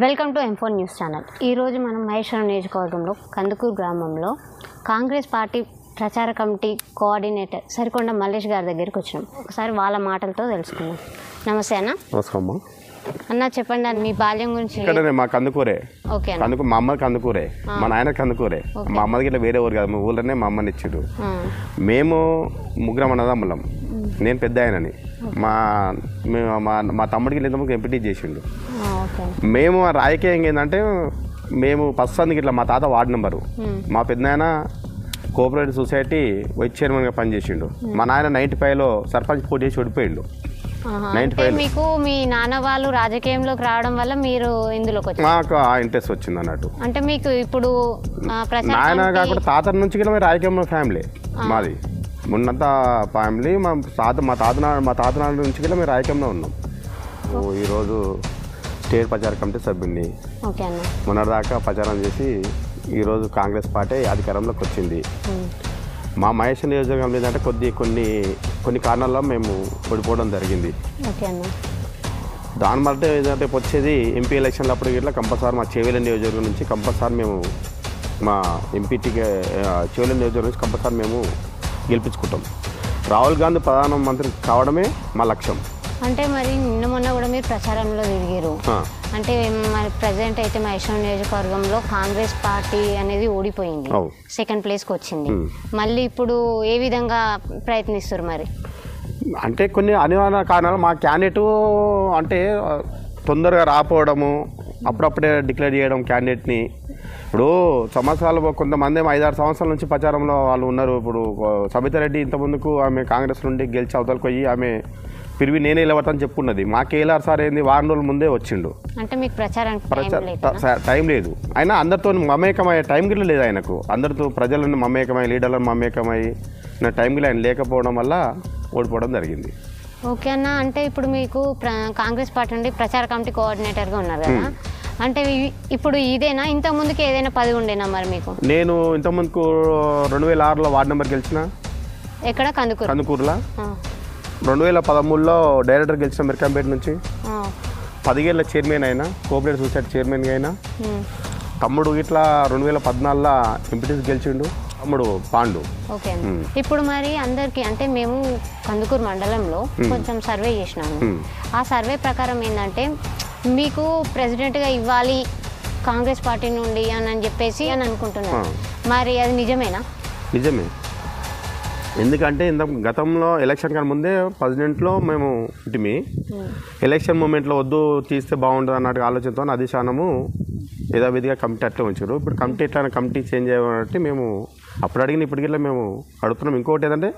Welcome to M4 news channel. ఈరోజు మనం మహేశ్వరం నియోజకవర్గంలో కందుకూరు గ్రామంలో కాంగ్రెస్ పార్టీ ప్రచార కమిటీ కోఆర్డినేటర్ సరికొండ మల్లేష్ గారి దగ్గరికి వచ్చినాం. ఒకసారి వాళ్ళ మాటలతో తెలుసుకుందాం. నమస్తే అన్న. నమస్కారం అన్న, చెప్పండి మీ బాల్యం గురించి. ఇక్కడ మా కందుకూరే. ఓకే. మా అమ్మకి కందుకూరే, మా నాయన కందుకూరే. మా అమ్మకి ఇట్లా వేరే ఊరు కాదు, మా ఊళ్ళోనే మా అమ్మని ఇచ్చారు. మేము ముగ్గురం అన్నదమ్ములం. నేను పెద్ద ఆయనని. మా తమ్ముడికి ఇంతకు ఎంపీటీ చేసిండు. మేము రాజకీయంగా ఏంటంటే మేము ఫస్ట్ అందుకు ఇట్లా మా తాత వార్డు నెంబరు, మా పెద్దనాయన కోఆపరేటివ్ సొసైటీ వైస్ చైర్మన్గా పనిచేసిండు. మా నాయన 95లో సర్పంచ్ పోటీ చేసి ఓడిపోయిండు. మీకు మీ నాన్న వాళ్ళు రాజకీయంలోకి రావడం వల్ల మీరు ఇందులోకి వచ్చారు. మాకు ఆ ఇంట్రెస్ట్ వచ్చింది అన్నట్టు. అంటే మీకు ఇప్పుడు నాయన కాకుండా తాత నుంచి కూడా రాజకీయంలో ఫ్యామిలీ మాది ఉన్నంత ఫ్యామిలీ. మా తాత నాన్న నుంచి కూడా మేము రాజకీయంలో ఉన్నాం. ఈరోజు స్టేట్ ప్రచార కమిటీ సభ్యుడిని. మొన్నటిదాకా ప్రచారం చేసి ఈరోజు కాంగ్రెస్ పార్టీ అధికారంలోకి వచ్చింది. మా మహేశ్వరం నియోజకవర్గం ఏంటంటే కొన్ని కారణాల్లో మేము ఓడిపోవడం జరిగింది. దాని బట్టి ఏంటంటే వచ్చేది ఎంపీ ఎలక్షన్లు అప్పుడు ఇట్లా కంపల్సరీ మా చేవెళ్ళ నియోజకవర్గం నుంచి కంపల్సరీ మేము మా ఎంపీటీకి చేవెళ్ళ నియోజకవర్గం నుంచి కంపల్సరీ మేము గెలిపించుకుంటాం. రాహుల్ గాంధీ ప్రధానమంత్రి కావడమే మా లక్ష్యం. అంటే మరి నిన్న మొన్న కూడా మీరు ప్రచారంలో తిరిగారు. అంటే మరి ప్రజెంట్ అయితే మహేశ్వరం నియోజకవర్గంలో కాంగ్రెస్ పార్టీ అనేది ఓడిపోయింది, సెకండ్ ప్లేస్కి వచ్చింది. మళ్ళీ ఇప్పుడు ఏ విధంగా ప్రయత్నిస్తారు మరి? అంటే కొన్ని అనివార్య కారణాలు మా క్యాండిడేట్ అంటే తొందరగా రాకపోవడము, అప్పుడప్పుడే డిక్లేర్ చేయడం క్యాండిడేట్ని. ఇప్పుడు సంవత్సరాలు కొంతమంది 5-6 సంవత్సరాల నుంచి ప్రచారంలో వాళ్ళు ఉన్నారు. ఇప్పుడు సబితారెడ్డి ఇంతకుముందుకు ఆమె కాంగ్రెస్ నుండి గెలిచి అవతలకు పోయి ఆమె పిరివి నేనే నిలబడతాను చెప్పుకున్నది. మా కేఎల్ఆర్ సార్ ఏంది వారం రోజుల ముందే వచ్చిండు. అంటే మీకు టైం లేదు. అయినా అందరితో మమేకమయ్యే టైం గిట్ల లేదు ఆయనకు. అందరితో ప్రజలను మమేకమై, లీడర్లను మమేకమై టైం గిట్ల ఆయన లేకపోవడం వల్ల ఓడిపోవడం జరిగింది. ఓకే అన్న. అంటే ఇప్పుడు మీకు కాంగ్రెస్ పార్టీ నుండి ప్రచార కమిటీ కోఆర్డినేటర్గా ఉన్నారు కదా, అంటే ఇప్పుడు ఇదేనా? ఇంతకుముందుకు ఏదైనా పదవి ఉండేనా మరి మీకు? నేను ఇంతకుముందుకు 2006లో వార్డు నెంబర్ గెలిచిన. ఎక్కడ? కందుకూరులో. 2013లో డైరెక్టర్ గెలిచిన మిర్కంపేట నుంచి. 10 ఏళ్ళ చైర్మన్ అయినా, కోఆపరేటివ్ సొసైటీ చైర్మన్గా అయినా. తమ్ముడు ఇట్లా 2014లో ఎంపీటీసీ గెలిచిండు, తమ్ముడు పాండు. ఓకే. ఇప్పుడు మరి అందరికి అంటే మేము కందుకూరు మండలంలో కొంచెం సర్వే చేసినాము. ఆ సర్వే ప్రకారం ఏంటంటే మీకు ప్రెసిడెంట్గా ఇవ్వాలి కాంగ్రెస్ పార్టీ నుండి అని చెప్పేసి అని అనుకుంటున్నాను. మరి అది నిజమేనా? నిజమే. ఎందుకంటే గతంలో ఎలక్షన్ కన్నా ముందే ప్రెసిడెంట్లో మేము ఇటుమి ఎలక్షన్ మూమెంట్లో వద్దు తీస్తే బాగుంటుంది అన్నట్టు ఆలోచనతో అధిష్టానము యథావిధిగా కమిటీ అట్లా ఉంచారు. ఇప్పుడు కమిటీ ఎట్లా కమిటీ చేంజ్ అయ్యామంటే మేము అప్పుడు అడిగిన ఇప్పటికి మేము అడుగుతున్నాం. ఇంకొకటి ఏంటంటే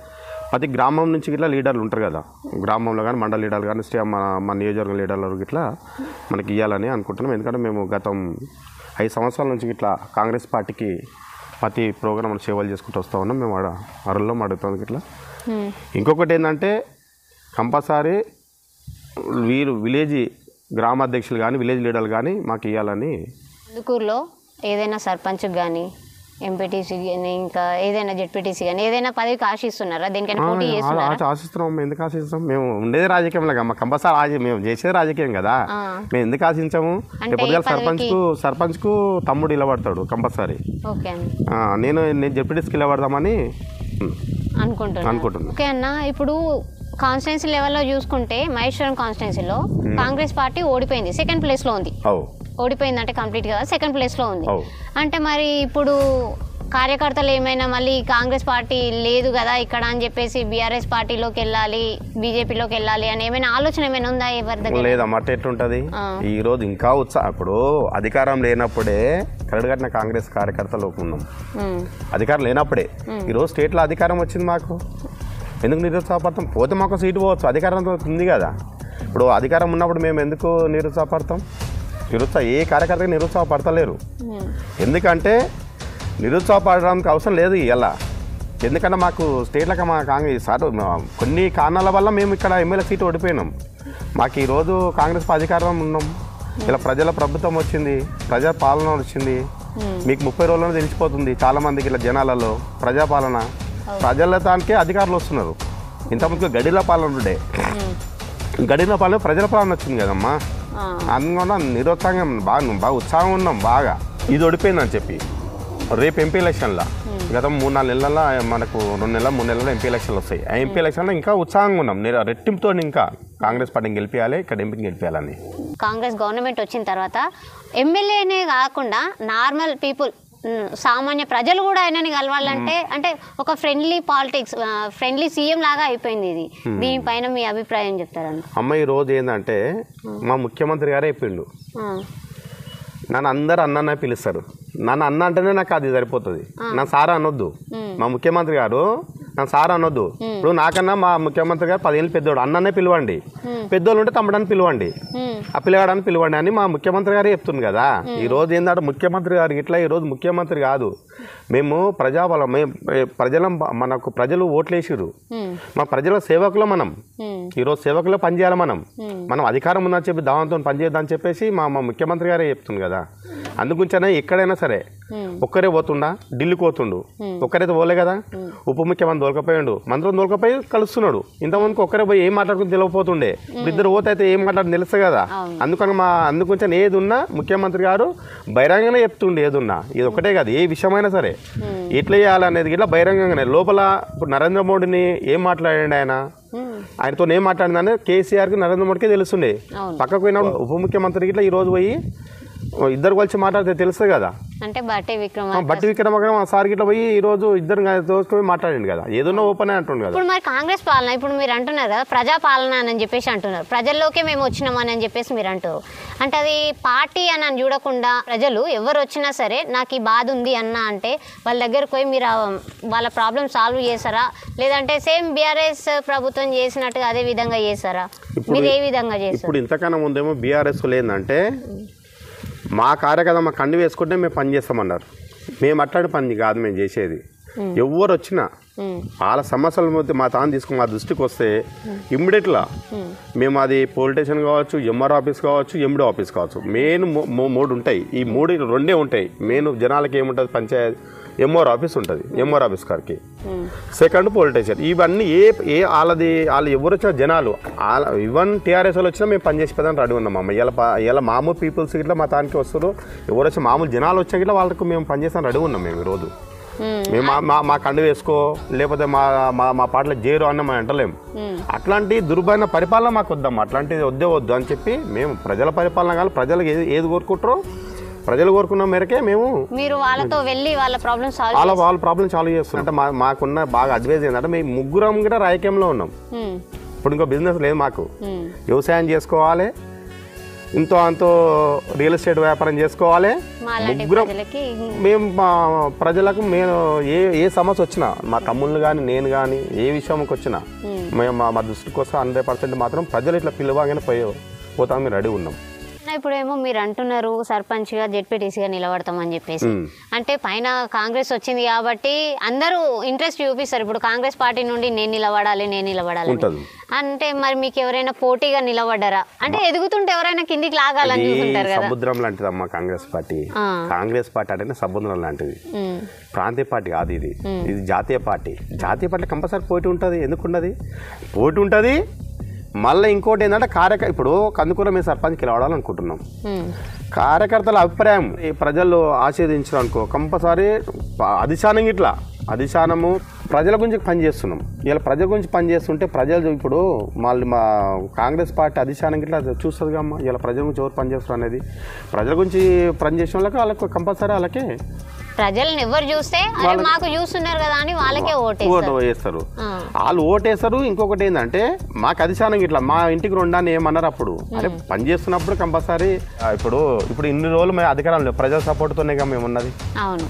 ప్రతి గ్రామం నుంచి ఇట్లా లీడర్లు ఉంటారు కదా, గ్రామంలో కానీ మండల లీడర్లు కానీ మన నియోజకవర్గం లీడర్లు ఇట్లా మనకి ఇవ్వాలని అనుకుంటున్నాం. ఎందుకంటే మేము గతం 5 సంవత్సరాల నుంచి ఇట్లా కాంగ్రెస్ పార్టీకి ప్రతి ప్రోగ్రామ్ సేవలు చేసుకుంటూ వస్తూ ఉన్నాం. మేము అరల్లో అడుగుతాం ఇట్లా. ఇంకొకటి ఏంటంటే కంపల్సరీ విలేజ్ గ్రామాధ్యక్షులు కానీ విలేజ్ లీడర్లు కానీ మాకు ఇవ్వాలని. కందుకూరులో ఏదైనా సర్పంచ్ కానీ ఎంపీటీసీ కానీ ఇంకా ఏదైనా జెడ్పీటీసీ కానీ ఏదైనా పదవికి ఆశిస్తున్నారా? దేనికైనా పోటీ చేస్తున్నారా? ఆశిస్తున్నాం. ఎందుకు ఆశిస్తాం? మేము ఉండేది రాజకీయంలో కదా, కంపల్సరీ మేము చేసేది రాజకీయం కదా, మేము ఎందుకు ఆశించాము? పొద్దుగా సర్పంచ్కు తమ్ముడు నిలబడతాడు కంపల్సరీ. నేను జెడ్పీటీసీకి నిలబడదామని అనుకుంటున్నాను. ఓకే అన్న. ఇప్పుడు కాన్స్టిట్యున్సీ లెవెల్లో చూసుకుంటే మహేశ్వరం కాన్స్టిట్యున్సీలో కాంగ్రెస్ పార్టీ ఓడిపోయింది, సెకండ్ ప్లేస్లో ఉంది. ఓడిపోయిందంటే కంప్లీట్గా సెకండ్ ప్లేస్లో ఉంది. అంటే మరి ఇప్పుడు కార్యకర్తలు ఏమైనా మళ్ళీ కాంగ్రెస్ పార్టీ లేదు కదా ఇక్కడ అని చెప్పేసి బీఆర్ఎస్ పార్టీలోకి వెళ్ళాలి, బీజేపీలోకి వెళ్ళాలి అని ఏమైనా ఆలోచన ఏమైనా ఉందా ఎవరి దగ్గర? లేదన్నమాట. ఎట్లుంటుంది ఈ రోజు ఇంకా ఇప్పుడు అధికారం లేనప్పుడే కరడుగట్టిన కాంగ్రెస్ కార్యకర్తలు ఉన్నాం. అధికారం లేనప్పుడే ఈరోజు స్టేట్లో అధికారం వచ్చింది. మాకు ఎందుకు నిరుత్సాహపడతాం? పోతే మాకు సీటు పోవచ్చు, అధికారంతో ఉంది కదా. ఇప్పుడు అధికారం ఉన్నప్పుడు మేము ఎందుకు నిరుత్సాహపడతాం? ఏ కార్యకర్తకి నిరుత్సాహపడతలేరు. ఎందుకంటే నిరుత్సాహపడడానికి అవసరం లేదు ఇలా. ఎందుకంటే మాకు స్టేట్లకు మా కాంగ్రెస్ కొన్ని కారణాల వల్ల మేము ఇక్కడ ఎమ్మెల్యే సీటు ఓడిపోయినాం. మాకు ఈరోజు కాంగ్రెస్ అధికారం ఉన్నాం. ఇలా ప్రజల ప్రభుత్వం వచ్చింది, ప్రజా పాలన వచ్చింది. మీకు 30 రోజుల్లో తెలిసిపోతుంది చాలామందికి ఇలా జనాలలో ప్రజాపాలన. ప్రజలతానికే అధికారులు వస్తున్నారు. ఇంతకుముందు గడిల పాలన ఉండే, గడిల పాలన ప్రజల పాలన వచ్చింది కదమ్మా. అందుకని నిరుత్సాహం బాగా ఉత్సాహం ఉన్నాం బాగా. ఇది ఓడిపోయిందని చెప్పి రేపు ఎంపీ ఎలక్షన్లో గత 3-4 నెలల్లో మనకు 2 నెలలు 3 నెలల్లో ఎంపీ ఎలక్షన్లు వస్తాయి. ఆ ఎంపీ ఎలక్షన్లో ఇంకా ఉత్సాహంగా ఉన్నాం. రెట్టింపుతో ఇంకా కాంగ్రెస్ పార్టీని గెలిపించాలి, ఇక్కడ ఎంపీని గెలిపించాలని. కాంగ్రెస్ గవర్నమెంట్ వచ్చిన తర్వాత ఎమ్మెల్యేనే కాకుండా నార్మల్ పీపుల్, సామాన్య ప్రజలు కూడా ఆయనని కలవాలంటే అంటే ఒక ఫ్రెండ్లీ సీఎం లాగా అయిపోయింది ఇది. దీనిపైన మీ అభిప్రాయం చెప్తారండి? అమ్మ, ఈ రోజు ఏంటంటే మా ముఖ్యమంత్రి గారే చెప్పిండు, నన్ను అందరు అన్న పిలుస్తారు. నన్ను అన్న అంటేనే నాకు అది సరిపోతుంది. నా సారా అనొద్దు. మా ముఖ్యమంత్రి గారు నన్ను సారా అనొద్దు. ఇప్పుడు నాకన్నా మా ముఖ్యమంత్రి గారు 10 ఏళ్ళు పెద్దోడు, అన్ననే పిలవండి. పెద్దోళ్ళు ఉంటే తమ్ముడని పిలవండి, ఆ పిల్లగాడని పిలవండి అని మా ముఖ్యమంత్రి గారే చెప్తుంది కదా. ఈ రోజు ఏంటంటే ముఖ్యమంత్రి గారు ఇట్లా ఈ రోజు ముఖ్యమంత్రి కాదు, మేము ప్రజాబలం, మనకు ప్రజలు ఓట్లేసిరు, మా ప్రజల సేవకులు మనం. ఈరోజు సేవకులో పనిచేయాలి మనం అధికారం ఉందని చెప్పి దావంతో పనిచేద్దామని చెప్పేసి మా ముఖ్యమంత్రి గారే చెప్తుంది కదా. అందుగురించనే ఎక్కడైనా సరే ఒక్కరే పోతుండా, ఢిల్లీకి పోతుండు, ఒక్కరైతే పోలే కదా. ఉప ముఖ్యమంత్రి దొరకపోయాడు, మంత్రం దొరకపోయి కలుస్తున్నాడు. ఇంతమందికి ఒక్కరే పోయి ఏం మాట్లాడుకుని తెలియకపోతుండే, ఇద్దరు పోతే అయితే ఏం మాట్లాడుకుని తెలుస్తుంది కదా. అందుకొంచెం ఏది ఉన్నా ముఖ్యమంత్రి గారు బహిరంగంగానే చెప్తుండే. ఏదున్నా ఇది ఒకటే కాదు, ఏ విషయమైనా సరే ఎట్లా చేయాలనేది ఇట్లా బహిరంగంగానే. లోపల ఇప్పుడు నరేంద్ర మోడీని ఏం మాట్లాడండి, ఆయనతో ఏం మాట్లాడిందని కేసీఆర్కి నరేంద్ర మోడీకి తెలుస్తుండే. పక్కకు పోయినప్పుడు ఉప ముఖ్యమంత్రికి ఇట్లా ఈ రోజు పోయి ఇద్దరు కలిసి మాట్లాడితే తెలుస్తుంది కదా. అంటే బట్టి విక్రమ సార్ గిట్లా పోయి ఈ రోజు ఇద్దరు దోసుకొని మాట్లాడండి కదా, ఏదన్నా ఓపెన్ అంటుండే కదా. ఇప్పుడు మరి కాంగ్రెస్ పాలన, ఇప్పుడు మీరు అంటున్నారు కదా ప్రజా పాలన అని చెప్పేసి అంటున్నారు, ప్రజల్లోకే మేము వచ్చినామని అని చెప్పేసి మీరు అంటారు. అంటే అది పార్టీ అని చూడకుండా ప్రజలు ఎవరు వచ్చినా సరే నాకు ఈ బాధ ఉంది అన్న అంటే వాళ్ళ దగ్గరకు పోయి మీరు వాళ్ళ ప్రాబ్లమ్ సాల్వ్ చేస్తారా, లేదంటే సేమ్ బీఆర్ఎస్ ప్రభుత్వం చేసినట్టుగా అదే విధంగా చేస్తారా? మీరు ఏ విధంగా చేస్తారు? ఇప్పుడు ఇంతకన్నా ముందేమో బీఆర్ఎస్ లేదంటే మా కార్యకర్త మా కండు వేసుకుంటే మేము పని చేస్తామన్నారు. మేము అట్లాంటి పని కాదు మేము చేసేది. ఎవరు వచ్చినా వాళ్ళ సమస్యల మధ్య మా తాను తీసుకుని మా దృష్టికి వస్తే ఇమ్మీడియట్గా మేము అది పోలీస్ స్టేషన్ కావచ్చు, ఎంఆర్ ఆఫీస్ కావచ్చు, ఎండి ఆఫీస్ కావచ్చు, మెయిన్ 3 ఉంటాయి. ఈ 2 ఉంటాయి మెయిన్. జనాలకి ఏముంటుంది, పంచాయతీ ఎంఆర్ ఆఫీస్ ఉంటుంది, ఎంఆర్ ఆఫీస్ కాడికి. Second police station. ఇవన్నీ వాళ్ళు ఎవరు వచ్చినా జనాలు ఈవెన్ టీఆర్ఎస్ వాళ్ళు వచ్చినా మేము పనిచేసి పెద్దని రెడీ ఉన్నాం అమ్మ. ఇలా మామూలు పీపుల్స్ ఇట్లా మా తానికి వస్తారు, ఎవరు వచ్చి మామూలు జనాలు వచ్చా ఇట్లా వాళ్ళకి మేము పనిచేస్తాం రెడీ ఉన్నాం మేము ఈరోజు. మేము మా కండు వేసుకో లేకపోతే మా పాటలు చేరు అన్న మనం అంటలేము. అట్లాంటి దుర్భరమైన పరిపాలన మాకు వద్దాం, అట్లాంటిది వద్దు అని చెప్పి మేము ప్రజల పరిపాలన కాదు, ప్రజలకు ఏది కోరుకుంటారో ప్రజలు కోరుకున్న మేరకే మేము వాళ్ళతో వెళ్ళి వాళ్ళ ప్రాబ్లమ్ సాల్వ్ చేస్తున్నాం. అంటే మాకున్న బాగా అడ్వైజ్ ఏంటంటే మేము ముగ్గురం కూడా రాజకీయంలో ఉన్నాం. ఇప్పుడు ఇంకో బిజినెస్ లేదు మాకు, వ్యవసాయం చేసుకోవాలి, ఇంతో అంతో రియల్ ఎస్టేట్ వ్యాపారం చేసుకోవాలి. ముగ్గురం మేము ప్రజలకు మేము ఏ సమస్య వచ్చినా మా తమ్ముళ్ళు కానీ నేను కానీ ఏ విషయంకి వచ్చినా మేము మా దృష్టికి వస్తే 100% మాత్రం ప్రజలు ఇట్లా పిలవగానే పోతాం మేము రెడీ ఉన్నాం. ఇప్పుడేమో మీరు అంటున్నారు సర్పంచ్గా జెడ్పీటీసీగా నిలబడతామని చెప్పేసి, అంటే పైన కాంగ్రెస్ వచ్చింది కాబట్టి అందరూ ఇంట్రెస్ట్ చూపిస్తారు. ఇప్పుడు కాంగ్రెస్ పార్టీ నుండి నేను నిలబడాలి అంటే మరి మీకు ఎవరైనా పోటీగా నిలబడ్డారా? అంటే ఎదుగుతుంటే ఎవరైనా కిందికి లాగాలని చూస్తుంటారు కదా. సముద్రం లాంటిది అమ్మ కాంగ్రెస్ పార్టీ. కాంగ్రెస్ పార్టీ అంటే సముద్రం లాంటిది, ప్రాంతీయ పార్టీ కాదు ఇది జాతీయ పార్టీ. జాతీయ పార్టీ కంపల్సరీ పోటీ ఉంటుంది. ఎందుకుండదు? పోటీ ఉంటుంది. మళ్ళీ ఇంకోటి ఏంటంటే ఇప్పుడు కందుకూర మేము సర్పంచ్కి నిలబడాలనుకుంటున్నాం. కార్యకర్తల అభిప్రాయం ప్రజలు ఆశీర్వదించడం అనుకో కంపల్సరీ అధిష్టానము ప్రజల గురించి పనిచేస్తున్నాం. ఇలా ప్రజల గురించి పనిచేస్తుంటే ప్రజలు ఇప్పుడు మా కాంగ్రెస్ పార్టీ అధిష్టానం ఇట్లా చూస్తుంది కమ్మా, ఇలా ప్రజల గురించి ఎవరు పనిచేస్తారు అనేది. ప్రజల గురించి పనిచేసిన వాళ్ళకి కంపల్సరీ వాళ్ళకే ప్రజలను ఎవరు చూస్తే మాకు చూస్తున్నారు కదా అని వాళ్ళకే ఓటు వేస్తారు. వాళ్ళు ఓటేస్తారు. ఇంకొకటి ఏంటంటే మాకు అధిష్టానం ఇట్లా మా ఇంటికి రెండాన్ని ఏమన్నారు అప్పుడు, అరే పని చేస్తున్నప్పుడు కంపల్సరీ ఇప్పుడు ఇన్ని రోజులు మేము అధికారంలో ప్రజల సపోర్ట్తోనే మేము ఉన్నది. అవును.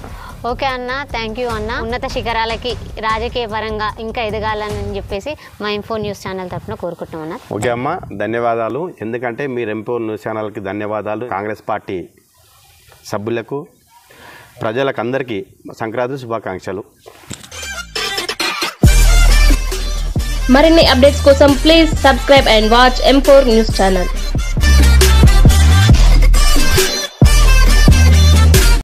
ఓకే అన్న, థ్యాంక్ యూ అన్న. ఉన్నత శిఖరాలకి రాజకీయ పరంగా ఇంకా ఎదగాలని చెప్పేసి మా ఇంఫో న్యూస్ ఛానల్ తరఫున కోరుకుంటున్నాం అన్న. ఓకే అమ్మ, ధన్యవాదాలు. ఎందుకంటే మీరు ఇంఫో న్యూస్ ఛానల్కి ధన్యవాదాలు. కాంగ్రెస్ పార్టీ సభ్యులకు ప్రజలకు అందరికీ సంక్రాంతి శుభాకాంక్షలు. మరిన్ని అప్డేట్స్ కోసం please subscribe and watch M4 news channel.